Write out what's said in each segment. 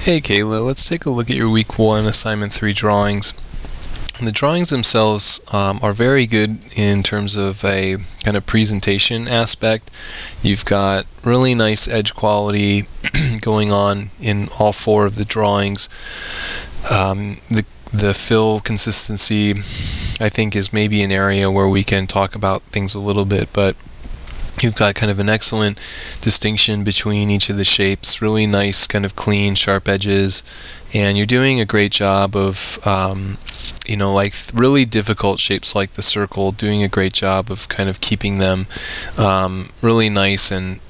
Hey Kayla, let's take a look at your week 1 assignment 3 drawings. The drawings themselves are very good in terms of a kind of presentation aspect. You've got really nice edge quality going on in all 4 of the drawings. The fill consistency, I think, is maybe an area where we can talk about things a little bit, but you've got kind of an excellent distinction between each of the shapes, really nice kind of clean, sharp edges, and you're doing a great job of, like really difficult shapes like the circle, doing a great job of kind of keeping them really nice and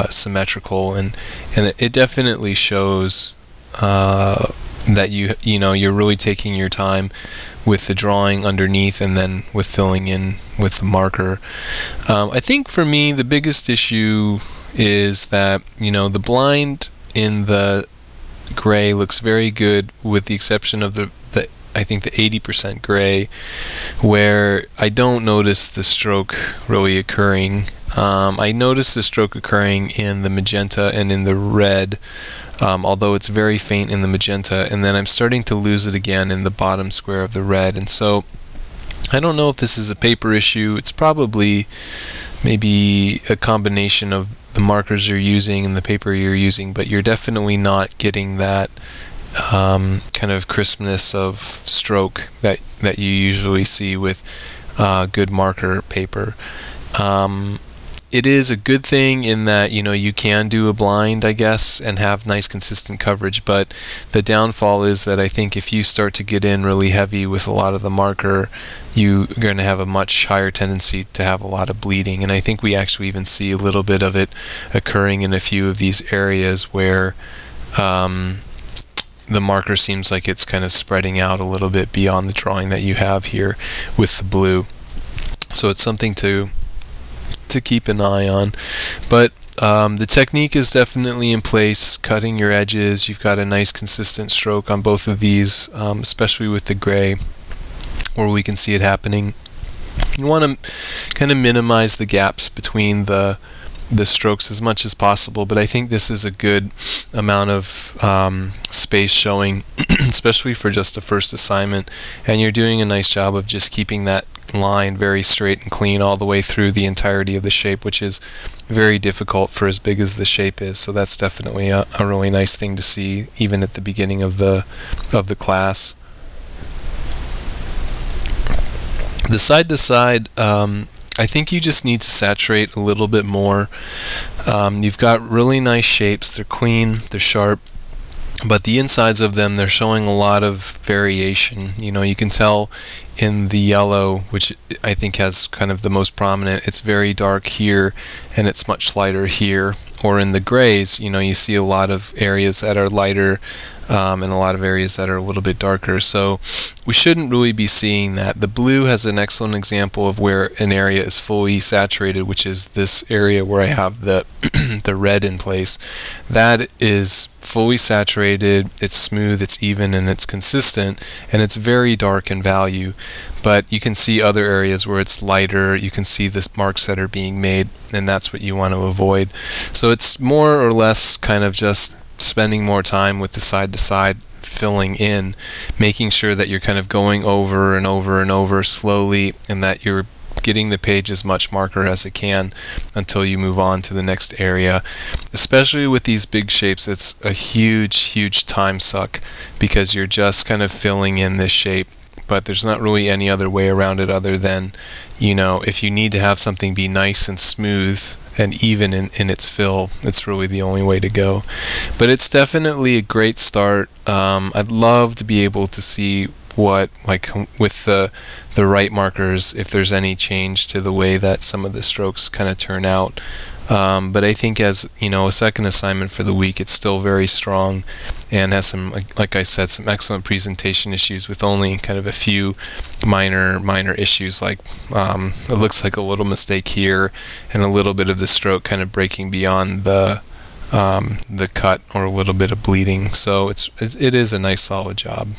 symmetrical, and it definitely shows that you're really taking your time with the drawing underneath and then with filling in with the marker. I think for me the biggest issue is that the blind in the gray looks very good, with the exception of the I think the 80% gray, where I don't notice the stroke really occurring. I notice the stroke occurring in the magenta and in the red, although it's very faint in the magenta, and then I'm starting to lose it again in the bottom square of the red. And so I don't know if this is a paper issue. It's probably maybe a combination of the markers you're using and the paper you're using, but you're definitely not getting that kind of crispness of stroke that you usually see with good marker paper. It is a good thing in that you can do a blind, I guess, and have nice consistent coverage, but the downfall is that I think if you start to get in really heavy with a lot of the marker, you're going to have a much higher tendency to have a lot of bleeding. And I think we actually even see a little bit of it occurring in a few of these areas where the marker seems like it's kind of spreading out a little bit beyond the drawing that you have here with the blue. So it's something to keep an eye on. But the technique is definitely in place, cutting your edges. You've got a nice consistent stroke on both of these, especially with the gray, where we can see it happening. You want to kind of minimize the gaps between the strokes as much as possible, but I think this is a good amount of space showing, especially for just the first assignment, and you're doing a nice job of just keeping that line very straight and clean all the way through the entirety of the shape, which is very difficult for as big as the shape is. So that's definitely a really nice thing to see even at the beginning of the class. The side to side, I think you just need to saturate a little bit more. You've got really nice shapes, they're clean, they're sharp, but the insides of them, they're showing a lot of variation. You can tell in the yellow, which I think has kind of the most prominent, it's very dark here and it's much lighter here. Or in the grays, you see a lot of areas that are lighter and a lot of areas that are a little bit darker. So we shouldn't really be seeing that. The blue has an excellent example of where an area is fully saturated, which is this area where I have the the red in place. That is fully saturated, it's smooth, it's even, and it's consistent, and it's very dark in value. But you can see other areas where it's lighter, you can see the marks that are being made, and that's what you want to avoid. So it's more or less kind of just spending more time with the side to side filling in, making sure that you're kind of going over and over and over slowly, and that you're getting the page as much marker as it can until you move on to the next area. Especially with these big shapes, it's a huge time suck, because you're just kind of filling in this shape, but there's not really any other way around it other than, if you need to have something be nice and smooth and even in its fill, it's really the only way to go. But it's definitely a great start. I'd love to be able to see what, like with the right markers, if there's any change to the way that some of the strokes kind of turn out. But I think as a second assignment for the week, it's still very strong and has some, like I said, some excellent presentation issues with only kind of a few minor issues, like it looks like a little mistake here and a little bit of the stroke kind of breaking beyond the cut, or a little bit of bleeding. So it is a nice solid job.